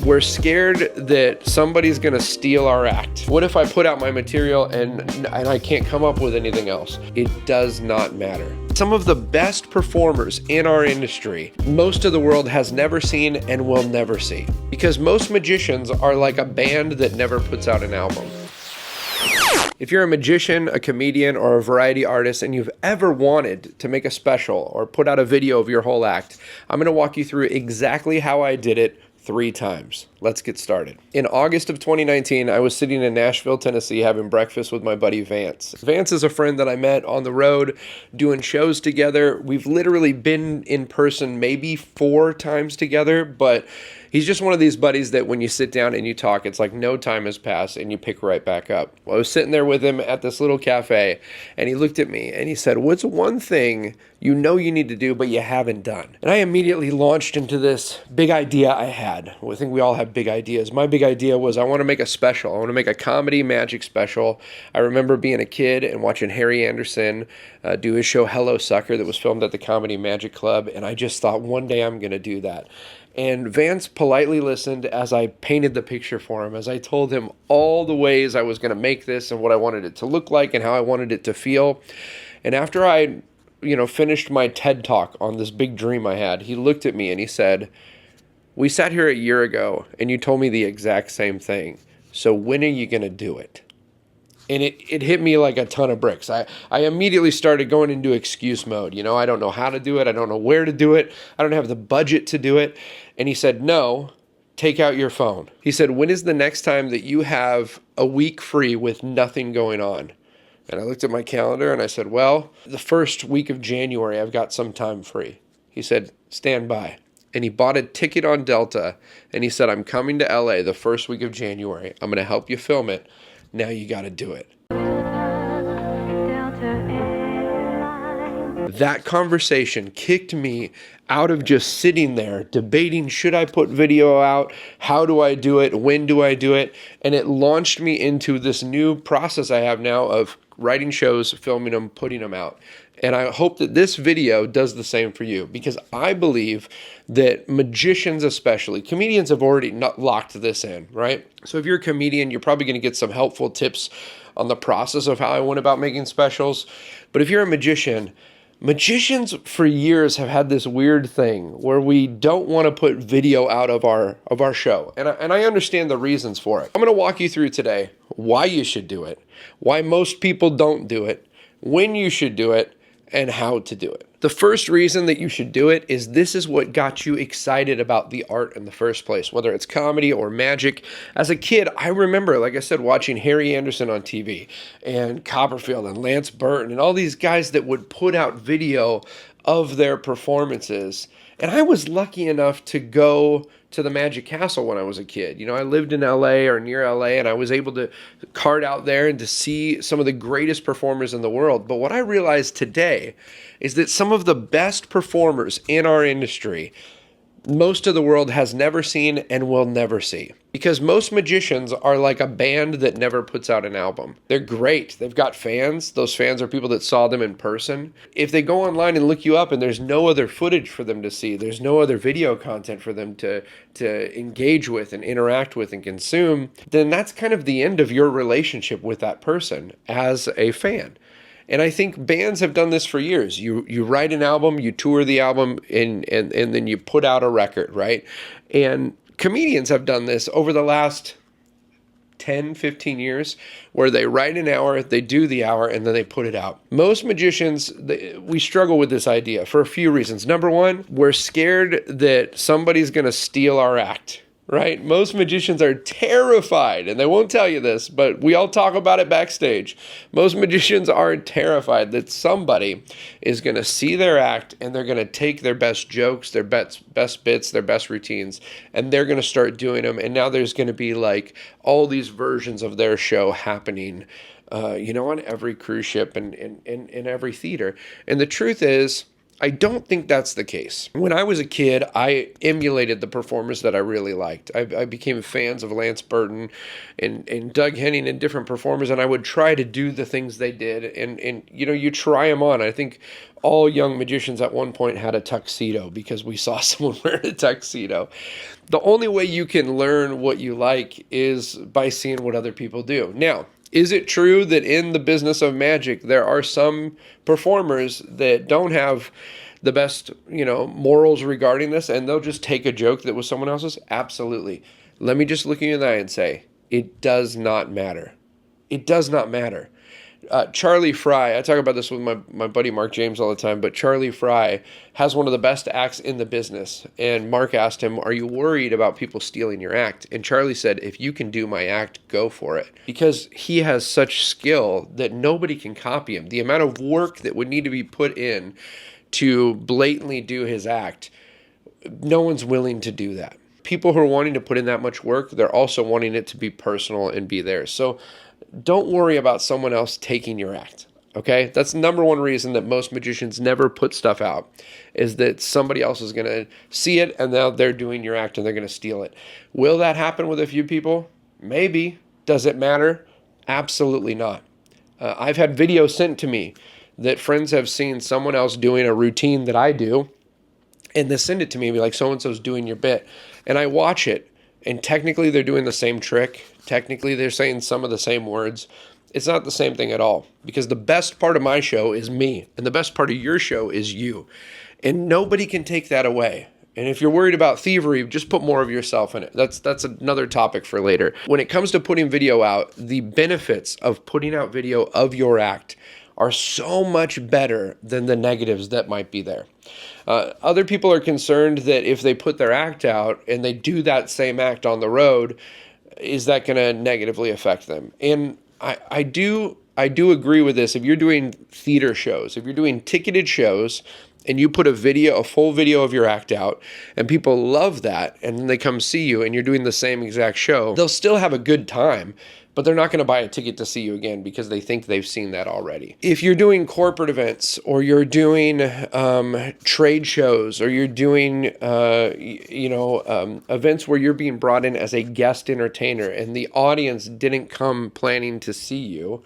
We're scared that somebody's gonna steal our act. What if I put out my material and I can't come up with anything else? It does not matter. Some of the best performers in our industry, most of the world has never seen and will never see. Because most magicians are like a band that never puts out an album. If you're a magician, a comedian, or a variety artist, and you've ever wanted to make a special or put out a video of your whole act, I'm gonna walk you through exactly how I did it 3 times. Let's get started. In August of 2019, I was sitting in Nashville, Tennessee, having breakfast with my buddy Vance. Vance is a friend that I met on the road, doing shows together. We've literally been in person maybe 4 times together, but he's just one of these buddies that when you sit down and you talk, it's like no time has passed and you pick right back up. Well, I was sitting there with him at this little cafe, and he looked at me and he said, "What's one thing you know you need to do but you haven't done?" And I immediately launched into this big idea I had. Well, I think we all have big ideas. My big idea was I want to make a special. I want to make a comedy magic special. I remember being a kid and watching Harry Anderson do his show Hello Sucker that was filmed at the Comedy Magic Club, and I just thought one day I'm going to do that. And Vance politely listened as I painted the picture for him, as I told him all the ways I was going to make this and what I wanted it to look like and how I wanted it to feel. And after I, finished my TED Talk on this big dream I had, he looked at me and he said, "We sat here a year ago and you told me the exact same thing. So when are you going to do it?" And it hit me like a ton of bricks. I immediately started going into excuse mode. I don't know how to do it. I don't know where to do it. I don't have the budget to do it. And he said, "No, take out your phone." He said, "When is the next time that you have a week free with nothing going on?" And I looked at my calendar and I said, "Well, the first week of January, I've got some time free." He said, "Stand by." And he bought a ticket on Delta and he said, "I'm coming to LA the first week of January. I'm going to help you film it. Now you got to do it." That conversation kicked me out of just sitting there debating, should I put video out? How do I do it? When do I do it? And it launched me into this new process I have now of writing shows, filming them, putting them out. And I hope that this video does the same for you, because I believe that magicians especially, comedians have already not locked this in, right? So if you're a comedian, you're probably going to get some helpful tips on the process of how I went about making specials. But if you're a magician, magicians for years have had this weird thing where we don't want to put video out of our show. And I understand the reasons for it. I'm going to walk you through today why you should do it, why most people don't do it, when you should do it, and how to do it. The first reason that you should do it is this is what got you excited about the art in the first place, whether it's comedy or magic. As a kid, I remember, like I said, watching Harry Anderson on TV and Copperfield and Lance Burton and all these guys that would put out video of their performances. And I was lucky enough to go to the Magic Castle when I was a kid. I lived in LA or near LA, and I was able to cart out there and to see some of the greatest performers in the world. But what I realized today is that some of the best performers in our industry, most of the world has never seen and will never see. Because most magicians are like a band that never puts out an album. They're great. They've got fans. Those fans are people that saw them in person. If they go online and look you up and there's no other footage for them to see, there's no other video content for them to engage with and interact with and consume, then that's kind of the end of your relationship with that person as a fan. And I think bands have done this for years. You write an album, you tour the album, and then you put out a record, right? And comedians have done this over the last 10, 15 years, where they write an hour, they do the hour, and then they put it out. Most magicians, we struggle with this idea for a few reasons. Number one, we're scared that somebody's going to steal our act. Right? Most magicians are terrified, and they won't tell you this, but we all talk about it backstage. Most magicians are terrified that somebody is going to see their act and they're going to take their best jokes, their best bits, their best routines, and they're going to start doing them. And now there's going to be like all these versions of their show happening, on every cruise ship and in every theater. And the truth is, I don't think that's the case. When I was a kid, I emulated the performers that I really liked. I became fans of Lance Burton and Doug Henning and different performers, and I would try to do the things they did. And you try them on. I think all young magicians at one point had a tuxedo because we saw someone wearing a tuxedo. The only way you can learn what you like is by seeing what other people do. Now, is it true that in the business of magic, there are some performers that don't have the best, morals regarding this, and they'll just take a joke that was someone else's? Absolutely. Let me just look you in the eye and say, it does not matter. It does not matter. Charlie Fry, I talk about this with my buddy Mark James all the time, but Charlie Fry has one of the best acts in the business. And Mark asked him, are you worried about people stealing your act? And Charlie said, if you can do my act, go for it. Because he has such skill that nobody can copy him. The amount of work that would need to be put in to blatantly do his act, no one's willing to do that. People who are wanting to put in that much work, they're also wanting it to be personal and be theirs. So don't worry about someone else taking your act, okay? That's the number one reason that most magicians never put stuff out, is that somebody else is going to see it and now they're doing your act and they're going to steal it. Will that happen with a few people? Maybe. Does it matter? Absolutely not. I've had videos sent to me that friends have seen someone else doing a routine that I do, and they send it to me and be like, so-and-so's doing your bit. And I watch it, and technically they're doing the same trick. Technically they're saying some of the same words. It's not the same thing at all, because the best part of my show is me, and the best part of your show is you. And nobody can take that away. And if you're worried about thievery, just put more of yourself in it. That's another topic for later. When it comes to putting video out, the benefits of putting out video of your act are so much better than the negatives that might be there. Other people are concerned that if they put their act out and they do that same act on the road, is that going to negatively affect them? And I do agree with this. If you're doing theater shows, if you're doing ticketed shows, and you put a full video of your act out, and people love that, and then they come see you, and you're doing the same exact show, they'll still have a good time, but they're not going to buy a ticket to see you again because they think they've seen that already. If you're doing corporate events, or you're doing trade shows, or you're doing events where you're being brought in as a guest entertainer, and the audience didn't come planning to see you,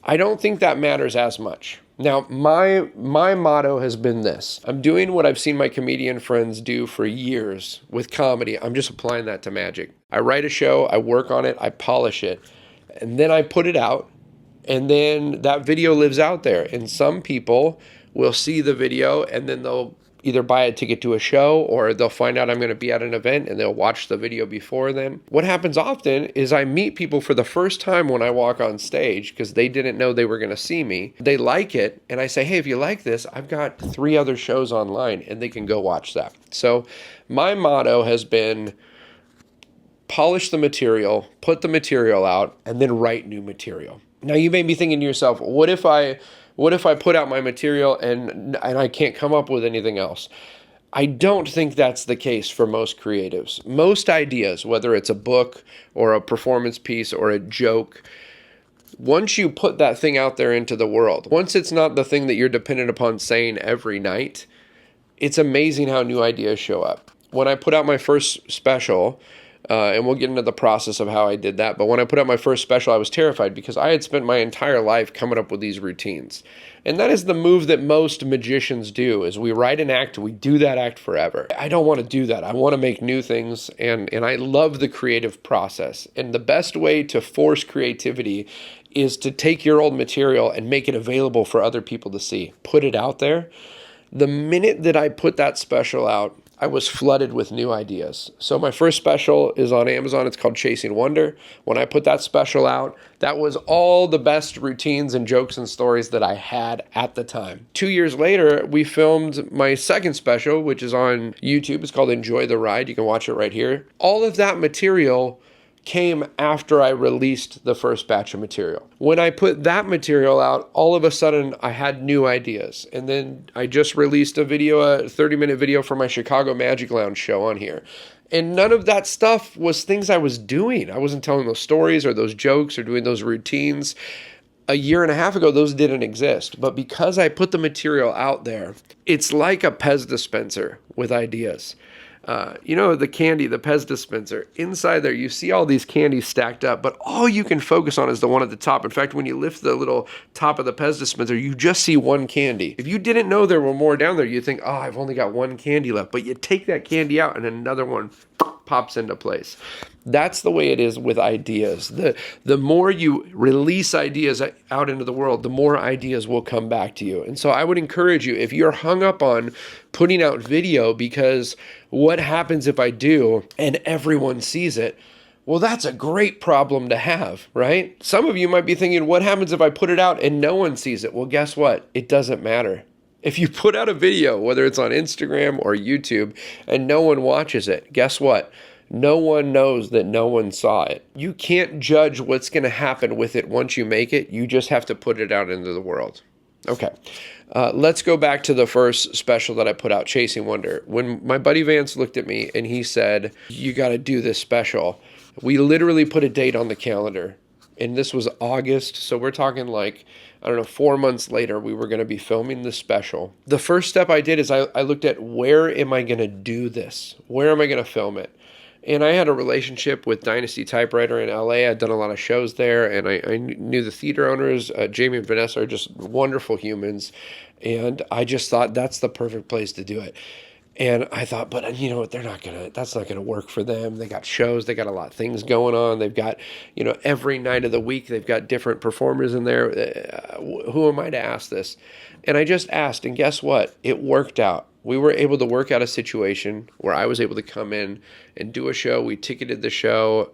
I don't think that matters as much. Now, my motto has been this. I'm doing what I've seen my comedian friends do for years with comedy. I'm just applying that to magic. I write a show, I work on it, I polish it, and then I put it out, and then that video lives out there. And some people will see the video, and then they'll either buy a ticket to a show, or they'll find out I'm going to be at an event and they'll watch the video before then. What happens often is I meet people for the first time when I walk on stage because they didn't know they were going to see me. They like it, and I say, hey, if you like this, I've got 3 other shows online, and they can go watch that. So my motto has been polish the material, put the material out, and then write new material. Now you may be thinking to yourself, what if I put out my material and I can't come up with anything else? I don't think that's the case for most creatives. Most ideas, whether it's a book or a performance piece or a joke, once you put that thing out there into the world, once it's not the thing that you're dependent upon saying every night, it's amazing how new ideas show up. When I put out my first special, and we'll get into the process of how I did that. But when I put out my first special, I was terrified because I had spent my entire life coming up with these routines. And that is the move that most magicians do, is we write an act, we do that act forever. I don't want to do that. I want to make new things, and I love the creative process. And the best way to force creativity is to take your old material and make it available for other people to see. Put it out there. The minute that I put that special out, I was flooded with new ideas. So my first special is on Amazon. It's called Chasing Wonder. When I put that special out, that was all the best routines and jokes and stories that I had at the time. 2 years later, we filmed my second special, which is on YouTube. It's called Enjoy the Ride. You can watch it right here. All of that material came after I released the first batch of material. When I put that material out, all of a sudden I had new ideas. And then I just released a 30-minute video for my Chicago Magic Lounge show on here. And none of that stuff was things I was doing. I wasn't telling those stories or those jokes or doing those routines. a year and a half ago, those didn't exist. But because I put the material out there, it's like a Pez dispenser with ideas. The candy, the Pez dispenser, inside there, you see all these candies stacked up, but all you can focus on is the one at the top. In fact, when you lift the little top of the Pez dispenser, you just see one candy. If you didn't know there were more down there, you think, oh, I've only got one candy left. But you take that candy out and another one pops into place. That's the way it is with ideas. The more you release ideas out into the world, the more ideas will come back to you. And so I would encourage you, if you're hung up on putting out video because what happens if I do and everyone sees it? Well, that's a great problem to have, right? Some of you might be thinking, what happens if I put it out and no one sees it? Well, guess what? It doesn't matter. If you put out a video, whether it's on Instagram or YouTube, and no one watches it, guess what? No one knows that no one saw it. You can't judge what's going to happen with it once you make it. You just have to put it out into the world. Okay, let's go back to the first special that I put out, Chasing Wonder. When my buddy Vance looked at me and he said, you got to do this special, we literally put a date on the calendar. And this was August, so we're talking like, 4 months later, we were going to be filming the special. The first step I did is I looked at, where am I going to do this? Where am I going to film it? And I had a relationship with Dynasty Typewriter in LA. I'd done a lot of shows there, and I knew the theater owners. Jamie and Vanessa are just wonderful humans, and I just thought that's the perfect place to do it. And I thought, but you know what, that's not gonna work for them. They got shows, they got a lot of things going on. They've got, every night of the week, they've got different performers in there. Who am I to ask this? And I just asked, and guess what? It worked out. We were able to work out a situation where I was able to come in and do a show. We ticketed the show.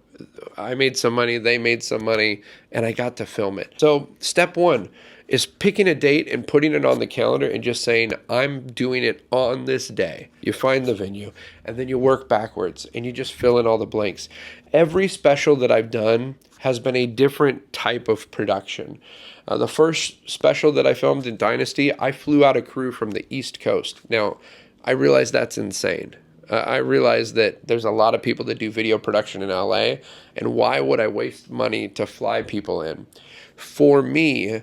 I made some money, they made some money, and I got to film it. So step one is picking a date and putting it on the calendar and just saying, I'm doing it on this day. You find the venue, and then you work backwards, and you just fill in all the blanks. Every special that I've done has been a different type of production. The first special that I filmed in Dynasty, I flew out a crew from the East Coast. Now, I realize that's insane. I realize that there's a lot of people that do video production in LA, and why would I waste money to fly people in? For me,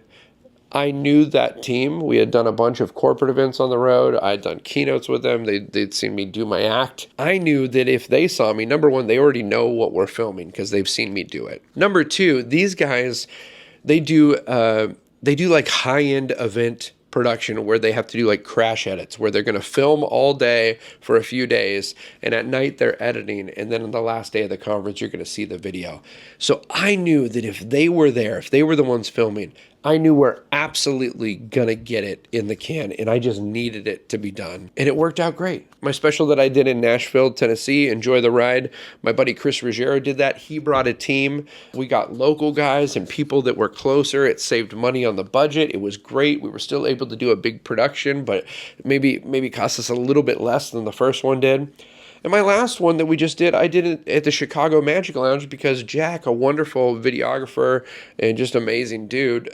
I knew that team. We had done a bunch of corporate events on the road. I had done keynotes with them. They'd seen me do my act. I knew that if they saw me, number one, they already know what we're filming because they've seen me do it. Number two, these guys, they do like high-end event production where they have to do like crash edits, where they're going to film all day for a few days, and at night they're editing, and then on the last day of the conference, you're going to see the video. So I knew that if they were there, if they were the ones filming, I knew we're absolutely going to get it in the can, and I just needed it to be done. And it worked out great. My special that I did in Nashville, Tennessee, Enjoy the Ride, my buddy Chris Ruggiero did that. He brought a team. We got local guys and people that were closer. It saved money on the budget. It was great. We were still able to do a big production, but maybe cost us a little bit less than the first one did. And my last one that we just did, I did it at the Chicago Magic Lounge because Jack, a wonderful videographer and just amazing dude,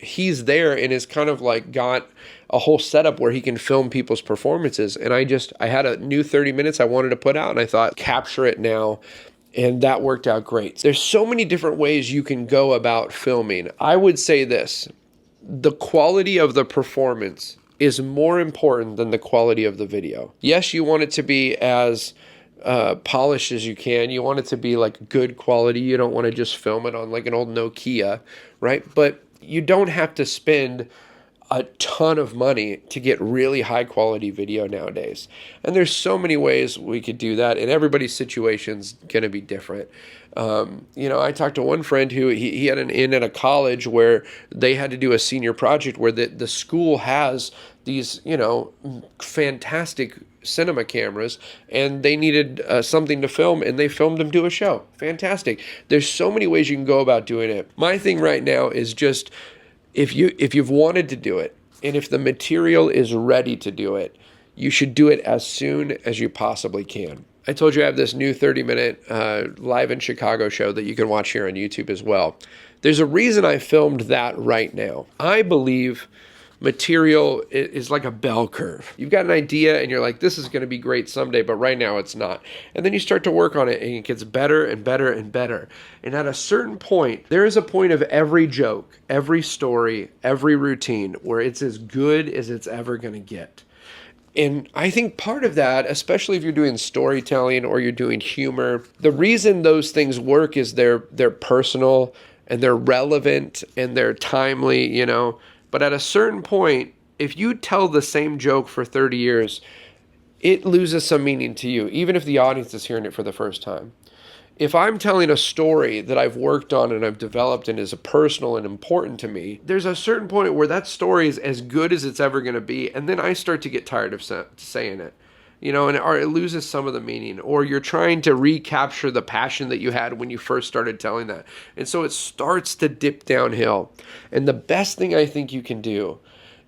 he's there and is kind of like got a whole setup where he can film people's performances. And I had a new 30 minutes I wanted to put out, and I thought, capture it now. And that worked out great. There's so many different ways you can go about filming. I would say this, the quality of the performance is more important than the quality of the video. Yes, you want it to be as polished as you can. You want it to be like good quality. You don't want to just film it on like an old Nokia, right? But you don't have to spend a ton of money to get really high quality video nowadays. And there's so many ways we could do that, and everybody's situation's going to be different. I talked to one friend who he had an in at a college where they had to do a senior project where the school has these, fantastic cinema cameras, and they needed something to film, and they filmed them do a show. Fantastic. There's so many ways you can go about doing it. My thing right now is just, if you've wanted to do it, and if the material is ready to do it, you should do it as soon as you possibly can. I told you I have this new 30-minute live in Chicago show that you can watch here on YouTube as well. There's a reason I filmed that right now. I believe material is like a bell curve. You've got an idea and you're like, this is going to be great someday, but right now it's not. And then you start to work on it and it gets better and better and better. And at a certain point, there is a point of every joke, every story, every routine where it's as good as it's ever going to get. And I think part of that, especially if you're doing storytelling or you're doing humor, the reason those things work is they're personal and they're relevant and they're timely, you know. But at a certain point, if you tell the same joke for 30 years, it loses some meaning to you, even if the audience is hearing it for the first time. If I'm telling a story that I've worked on and I've developed and is personal and important to me, there's a certain point where that story is as good as it's ever going to be, and then I start to get tired of saying it, you know, and or it loses some of the meaning, or you're trying to recapture the passion that you had when you first started telling that. And so it starts to dip downhill. And the best thing I think you can do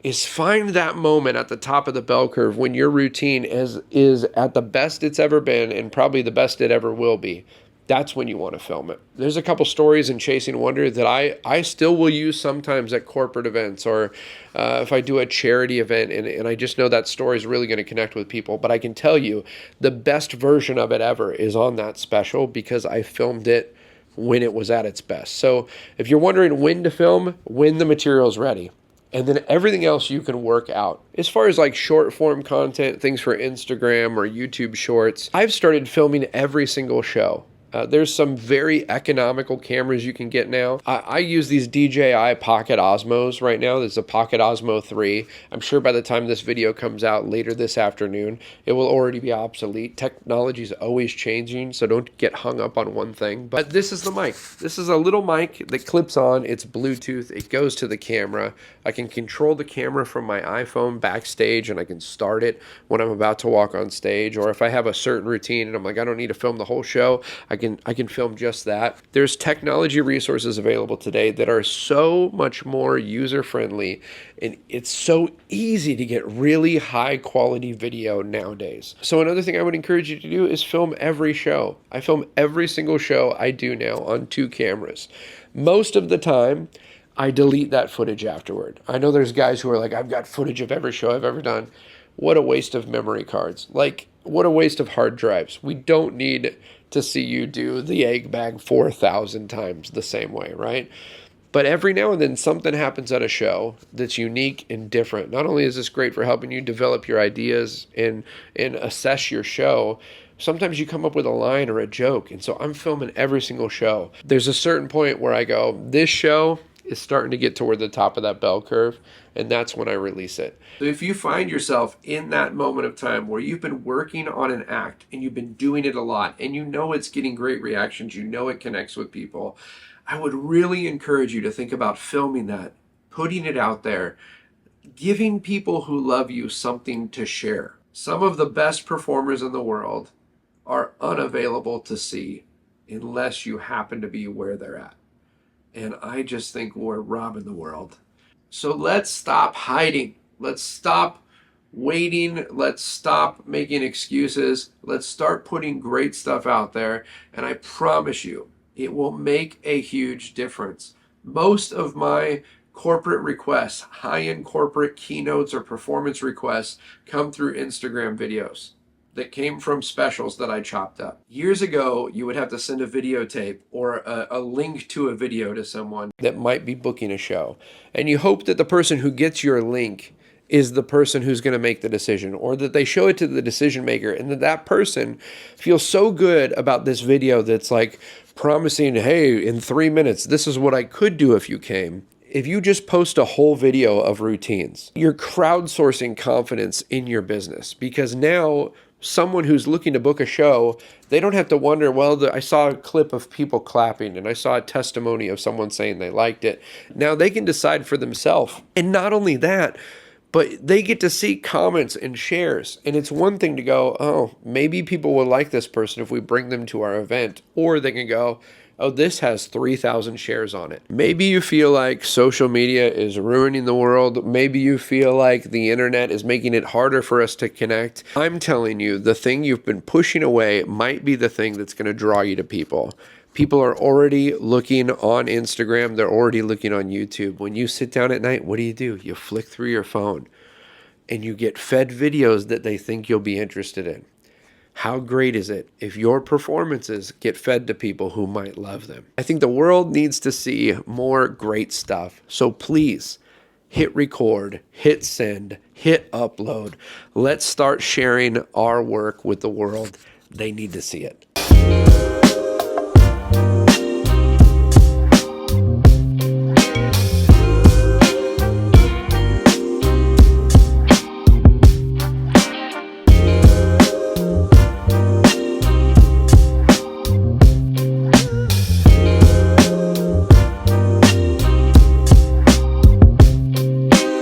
is find that moment at the top of the bell curve when your routine is at the best it's ever been and probably the best it ever will be. That's when you want to film it. There's a couple stories in Chasing Wonder that I still will use sometimes at corporate events or if I do a charity event and I just know that story is really going to connect with people. But I can tell you the best version of it ever is on that special because I filmed it when it was at its best. So if you're wondering when to film, when the material's ready. And then everything else you can work out. As far as like short form content, things for Instagram or YouTube shorts, I've started filming every single show. There's some very economical cameras you can get now. I use these DJI Pocket Osmos right now. There's a Pocket Osmo 3. I'm sure by the time this video comes out later this afternoon, it will already be obsolete. Technology is always changing, so don't get hung up on one thing. But this is the mic. This is a little mic that clips on. It's Bluetooth. It goes to the camera. I can control the camera from my iPhone backstage, and I can start it when I'm about to walk on stage. Or if I have a certain routine and I'm like, I don't need to film the whole show, I can film just that. There's technology resources available today that are so much more user-friendly, and it's so easy to get really high-quality video nowadays. So another thing I would encourage you to do is film every show. I film every single show I do now on 2 cameras. Most of the time, I delete that footage afterward. I know there's guys who are like, I've got footage of every show I've ever done. What a waste of memory cards. Like, what a waste of hard drives. We don't need to see you do the egg bag 4,000 times the same way, right? But every now and then something happens at a show that's unique and different. Not only is this great for helping you develop your ideas and assess your show, sometimes you come up with a line or a joke. And so I'm filming every single show. There's a certain point where I go, this show is starting to get toward the top of that bell curve, and that's when I release it. So if you find yourself in that moment of time where you've been working on an act and you've been doing it a lot and you know it's getting great reactions, you know it connects with people, I would really encourage you to think about filming that, putting it out there, giving people who love you something to share. Some of the best performers in the world are unavailable to see unless you happen to be where they're at. And I just think we're robbing the world. So let's stop hiding. Let's stop waiting. Let's stop making excuses. Let's start putting great stuff out there. And I promise you, it will make a huge difference. Most of my corporate requests, high-end corporate keynotes or performance requests come through Instagram videos that came from specials that I chopped up. Years ago, you would have to send a videotape or a link to a video to someone that might be booking a show. And you hope that the person who gets your link is the person who's going to make the decision, or that they show it to the decision maker and that person feels so good about this video that's like promising, hey, in 3 minutes, this is what I could do if you came. If you just post a whole video of routines, you're crowdsourcing confidence in your business, because now someone who's looking to book a show, they don't have to wonder, well, I saw a clip of people clapping and I saw a testimony of someone saying they liked it. Now they can decide for themselves. And not only that, but they get to see comments and shares. And it's one thing to go, oh, maybe people will like this person if we bring them to our event. Or they can go, oh, this has 3,000 shares on it. Maybe you feel like social media is ruining the world. Maybe you feel like the internet is making it harder for us to connect. I'm telling you, the thing you've been pushing away might be the thing that's going to draw you to people. People are already looking on Instagram. They're already looking on YouTube. When you sit down at night, what do? You flick through your phone and you get fed videos that they think you'll be interested in. How great is it if your performances get fed to people who might love them? I think the world needs to see more great stuff. So please hit record, hit send, hit upload. Let's start sharing our work with the world. They need to see it.